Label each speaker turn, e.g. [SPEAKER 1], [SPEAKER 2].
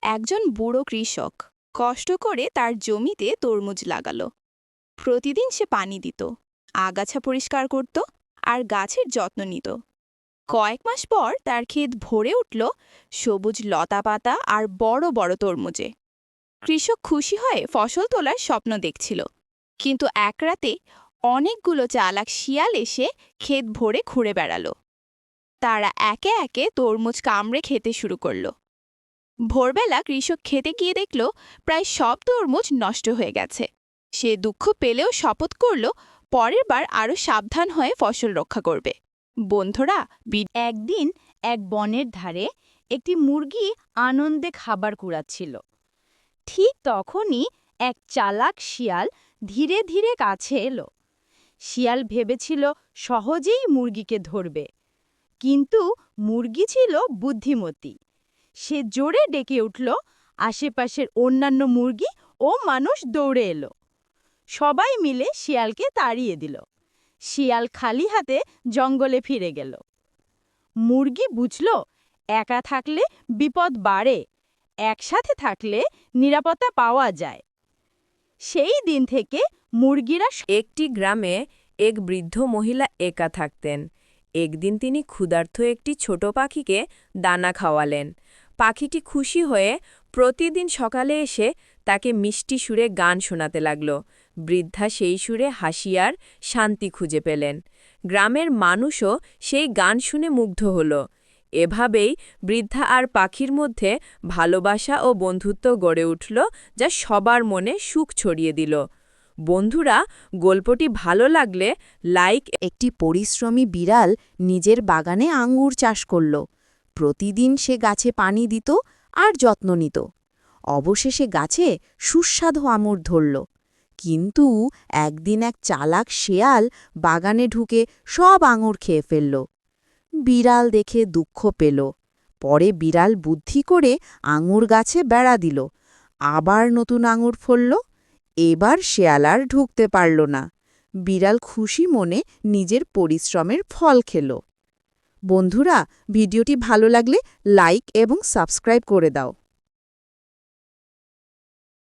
[SPEAKER 1] একজন বুড়ো কৃষক কষ্ট করে তার জমিতে তরমুজ লাগালো। প্রতিদিন সে পানি দিত, আগাছা পরিষ্কার করত আর গাছের যত্ন নিত। কয়েক মাস পর তার ক্ষেত ভরে উঠল সবুজ লতাপাতা আর বড় বড় তরমুজে। কৃষক খুশি হয়ে ফসল তোলার স্বপ্ন দেখছিল, কিন্তু এক রাতে অনেকগুলো চালাক শিয়াল এসে ক্ষেত ভরে ঘুরে বেড়ালো। তারা একে একে তরমুজ কামড়ে খেতে শুরু করলো। ভোরবেলা কৃষক খেতে গিয়ে দেখল প্রায় সব তরমুজ নষ্ট হয়ে গেছে। সে দুঃখ পেলেও শপথ করল পরের বার আরও সাবধান হয়ে ফসল রক্ষা করবে। বন্ধুরা,
[SPEAKER 2] একদিন এক বনের ধারে একটি মুরগি আনন্দে খাবার কুড়াচ্ছিল। ঠিক তখনই এক চালাক শিয়াল ধীরে ধীরে কাছে এলো। শিয়াল ভেবেছিল সহজেই মুরগিকে ধরবে, কিন্তু মুরগি ছিল বুদ্ধিমতী। সে জোরে ডেকে উঠল। আশেপাশের অন্যান্য মুরগি ও মানুষ দৌড়ে এলো। সবাই মিলে শিয়ালকে তাড়িয়ে দিল। শিয়াল খালি হাতে জঙ্গলে ফিরে গেল। মুরগি বুঝল, একা থাকলে বিপদ বাড়ে, একসাথে থাকলে নিরাপত্তা পাওয়া যায়। সেই দিন থেকে মুরগিরা
[SPEAKER 3] একটি গ্রামে এক বৃদ্ধ মহিলা একা থাকতেন। একদিন তিনি ক্ষুধার্ত একটি ছোট পাখিকে দানা খাওয়ালেন। পাখিটি খুশি হয়ে প্রতিদিন সকালে এসে তাকে মিষ্টি সুরে গান শোনাতে লাগল। বৃদ্ধা সেই সুরে হাসি আর শান্তি খুঁজে পেলেন। গ্রামের মানুষও সেই গান শুনে মুগ্ধ হল। এভাবেই বৃদ্ধা আর পাখির মধ্যে ভালোবাসা ও বন্ধুত্ব গড়ে উঠল, যা সবার মনে সুখ ছড়িয়ে দিল। বন্ধুরা, গল্পটি ভালো লাগলে লাইক।
[SPEAKER 4] একটি পরিশ্রমী বিড়াল নিজের বাগানে আঙ্গুর চাষ করল। প্রতিদিন সে গাছে পানি দিত আর যত্ন নিত। অবশেষে গাছে সুস্বাদু আঙুর ধরল। কিন্তু একদিন এক চালাক শেয়াল বাগানে ঢুকে সব আঙুর খেয়ে ফেলল। বিড়াল দেখে দুঃখ পেল। পরে বিড়াল বুদ্ধি করে আঙুর গাছে বেড়া দিল। আবার নতুন আঙুর ফলল। এবার শেয়াল আর ঢুকতে পারল না। বিড়াল খুশি মনে নিজের পরিশ্রমের ফল খেল। বন্ধুরা, ভিডিওটি ভালো লাগলে লাইক এবং সাবস্ক্রাইব করে দাও।